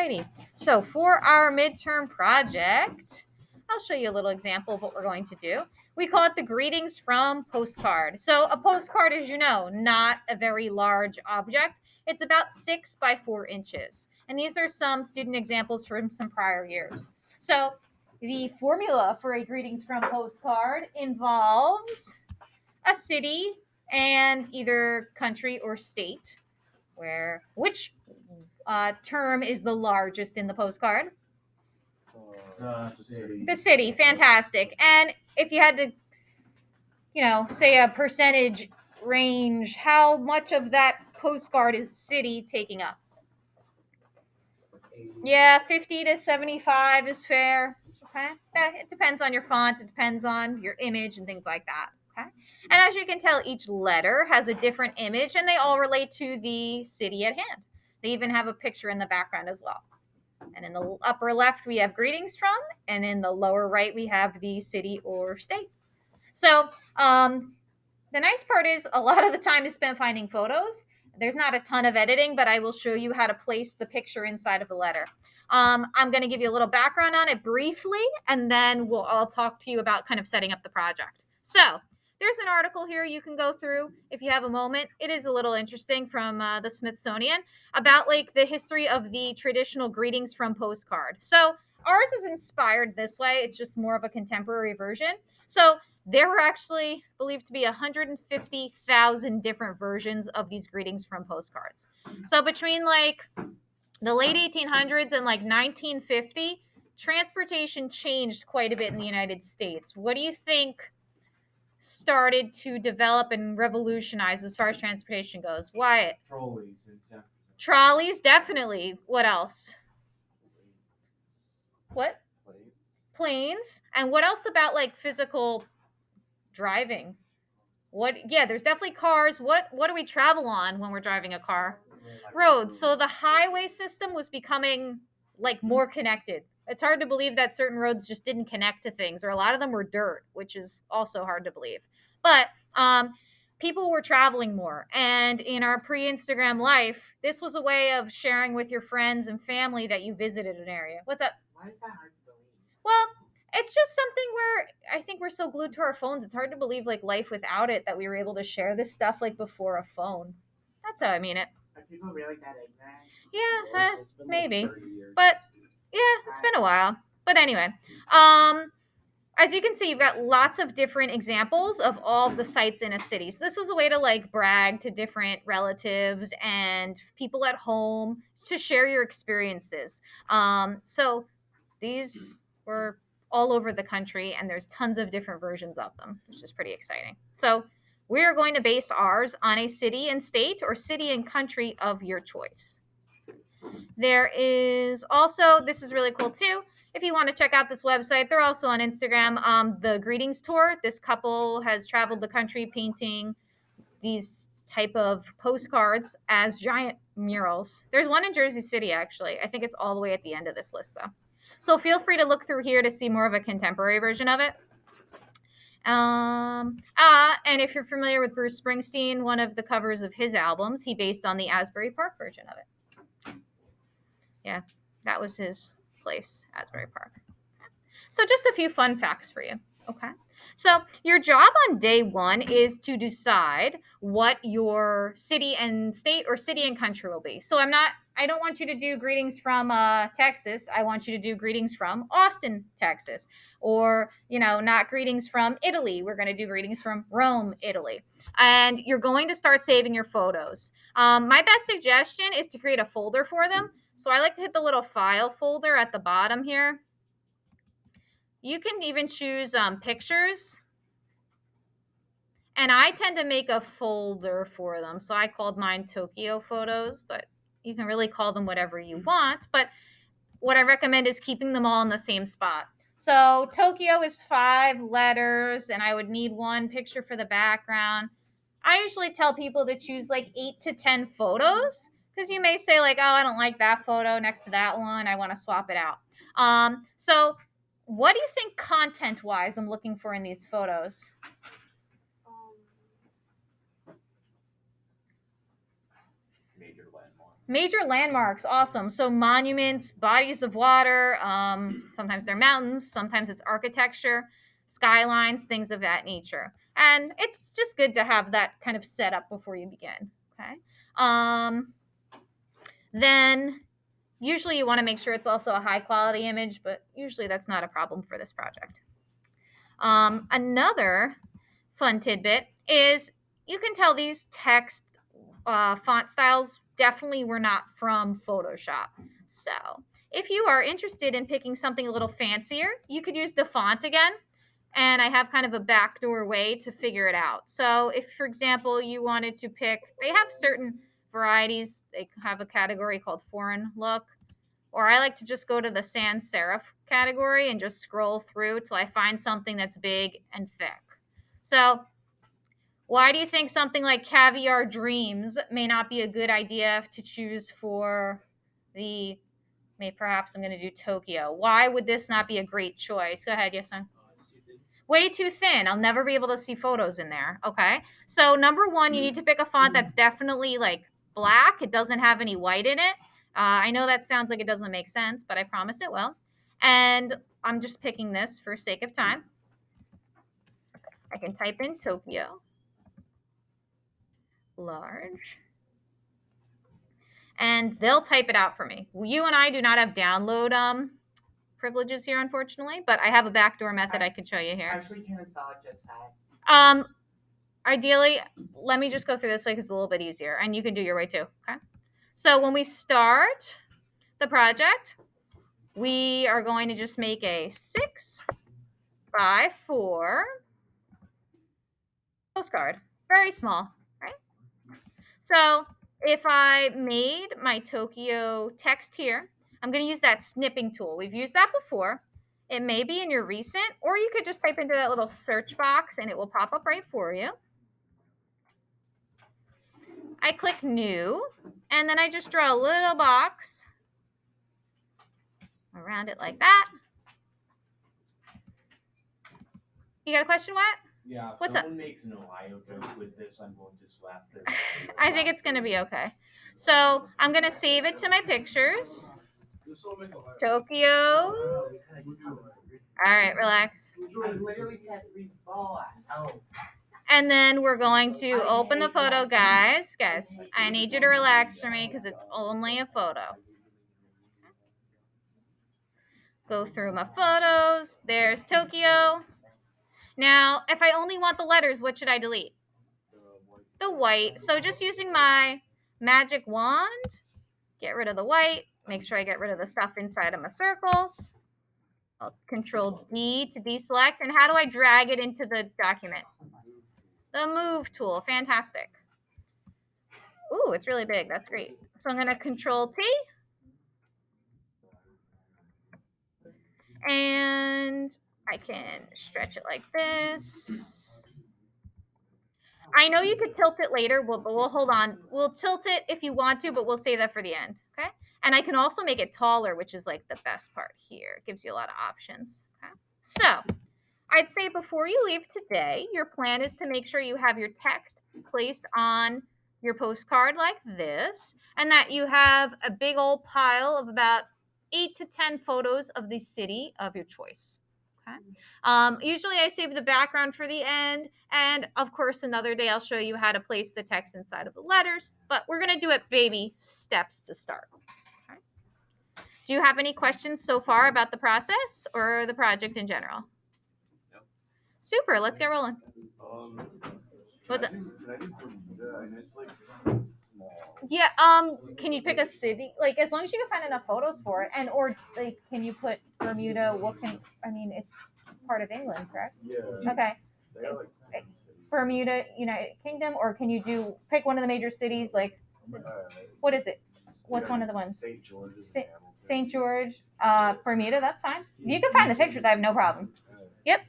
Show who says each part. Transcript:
Speaker 1: righty. So for our midterm project, I'll show you a little example of what we're going to do. We call it the greetings from postcard. So a postcard, as you know, not a very large object. It's about 6 by 4 inches. And these are some student examples from some prior years. So the formula for a greetings from postcard involves a city and either country or state, which term is the largest in the postcard? The city. Fantastic. And if you had to, say a percentage range, how much of that postcard is city taking up? Yeah, 50 to 75 is fair. Okay. It depends on your font. It depends on your image and things like that. Okay. And as you can tell, each letter has a different image and they all relate to the city at hand. They even have a picture in the background as well. And in the upper left, we have greetings from, and in the lower right, we have the city or state. So the nice part is a lot of the time is spent finding photos. There's not a ton of editing, but I will show you how to place the picture inside of a letter. I'm going to give you a little background on it briefly, and then I'll talk to you about kind of setting up the project. So there's an article here you can go through if you have a moment. It is a little interesting from the Smithsonian about like the history of the traditional greetings from postcard. So ours is inspired this way. It's just more of a contemporary version. So there were actually believed to be 150,000 different versions of these greetings from postcards. So between like the late 1800s and like 1950, transportation changed quite a bit in the United States. What do you think started to develop and revolutionize as far as transportation goes? Wyatt? Trolleys, definitely. What else? What? Planes. And what else about like physical driving? There's definitely cars. What do we travel on when we're driving a car? Roads. So the highway system was becoming like more connected. It's hard to believe that certain roads just didn't connect to things, or a lot of them were dirt, which is also hard to believe. But people were traveling more. And in our pre-Instagram life, this was a way of sharing with your friends and family that you visited an area. What's up?
Speaker 2: Why is that hard to believe?
Speaker 1: Well, it's just something where I think we're so glued to our phones. It's hard to believe like life without it, that we were able to share this stuff like before a phone. That's how I mean it.
Speaker 2: Are people really that ignorant?
Speaker 1: Yeah, maybe. But yeah, it's been a while. But anyway, as you can see, you've got lots of different examples of all of the sites in a city. So this was a way to like brag to different relatives and people at home to share your experiences. So these were all over the country, and there's tons of different versions of them, which is pretty exciting. So we're going to base ours on a city and state or city and country of your choice. There is also, this is really cool too, if you want to check out this website, they're also on Instagram, the Greetings Tour. This couple has traveled the country painting these type of postcards as giant murals. There's one in Jersey City, actually. I think it's all the way at the end of this list, though. So feel free to look through here to see more of a contemporary version of it. And if you're familiar with Bruce Springsteen, one of the covers of his albums, he based on the Asbury Park version of it. Yeah, that was his place, Asbury Park. So just a few fun facts for you. Okay. So your job on day one is to decide what your city and state or city and country will be. So I don't want you to do greetings from Texas. I want you to do greetings from Austin, Texas, or, not greetings from Italy. We're going to do greetings from Rome, Italy. And you're going to start saving your photos. My best suggestion is to create a folder for them. So I like to hit the little file folder at the bottom here. You can even choose pictures. And I tend to make a folder for them. So I called mine Tokyo photos, but you can really call them whatever you want. But what I recommend is keeping them all in the same spot. So Tokyo is 5 letters, and I would need one picture for the background. I usually tell people to choose like 8 to 10 photos, because you may say like, oh, I don't like that photo next to that one. I want to swap it out. So what do you think content-wise I'm looking for in these photos? Major landmarks, awesome. So monuments, bodies of water, sometimes they're mountains, sometimes it's architecture, skylines, things of that nature. And it's just good to have that kind of set up before you begin. Okay. Then usually you want to make sure it's also a high quality image, but usually that's not a problem for this project. Another fun tidbit is you can tell these text font styles definitely were not from Photoshop. So if you are interested in picking something a little fancier, you could use Dafont again. And I have kind of a backdoor way to figure it out. So if, for example, you wanted to pick, they have certain varieties. They have a category called foreign look. Or I like to just go to the sans serif category and just scroll through till I find something that's big and thick. So why do you think something like Caviar Dreams may not be a good idea to choose for the, perhaps I'm going to do Tokyo. Why would this not be a great choice? Go ahead, yes, son. Way too thin. I'll never be able to see photos in there. Okay. So number one, you need to pick a font that's definitely like black. It doesn't have any white in it. I know that sounds like it doesn't make sense, but I promise it will. And I'm just picking this for sake of time. I can type in Tokyo. Large. And they'll type it out for me. You and I do not have download privileges here, unfortunately, but I have a backdoor method I can show you here.
Speaker 2: Actually, can install it just fine.
Speaker 1: Ideally, let me just go through this way because it's a little bit easier, and you can do your way too. Okay. So when we start the project, we are going to just make a 6x4 postcard, very small, right? So if I made my Tokyo text here, I'm going to use that snipping tool. We've used that before. It may be in your recent, or you could just type into that little search box and it will pop up right for you. I click new, and then I just draw a little box around it like that. You got a question, Wyatt?
Speaker 3: Yeah, if
Speaker 1: What's up?
Speaker 3: someone makes an Ohio joke with this, I'm going to slap them.
Speaker 1: I think it's going to be okay. So I'm going to save it to my pictures. Tokyo. All right, relax.
Speaker 2: I literally said please fall. Oh.
Speaker 1: And then we're going to open the photo, guys. Guys, I need you to relax for me because it's only a photo. Go through my photos. There's Tokyo. Now, if I only want the letters, what should I delete? The white. So just using my magic wand, get rid of the white. Make sure I get rid of the stuff inside of my circles. I'll Control D to deselect. And how do I drag it into the document? The move tool. Fantastic. Ooh, it's really big. That's great. So I'm going to Control T. And I can stretch it like this. I know you could tilt it later, but we'll hold on. We'll tilt it if you want to, but we'll save that for the end. Okay. And I can also make it taller, which is like the best part here. It gives you a lot of options. Okay. So I'd say before you leave today, your plan is to make sure you have your text placed on your postcard like this, and that you have a big old pile of about 8 to 10 photos of the city of your choice. Okay. Usually I save the background for the end, and of course another day I'll show you how to place the text inside of the letters, but we're going to do it baby steps to start. Okay. Do you have any questions so far about the process or the project in general?
Speaker 3: No.
Speaker 1: Super, let's get rolling. What's up?
Speaker 4: Can I do Bermuda? I know it's like small.
Speaker 1: Yeah, can you pick a city? Like, as long as you can find enough photos for it, and or like, can you put Bermuda? It's part of England, correct?
Speaker 4: Yeah.
Speaker 1: Okay,
Speaker 4: They got like
Speaker 1: Bermuda, United Kingdom, or can you pick one of the major cities? Like, what is it? What's one of the ones?
Speaker 4: St. George.
Speaker 1: St. George, Bermuda. That's fine. If you can find the pictures, I have no problem. Yep.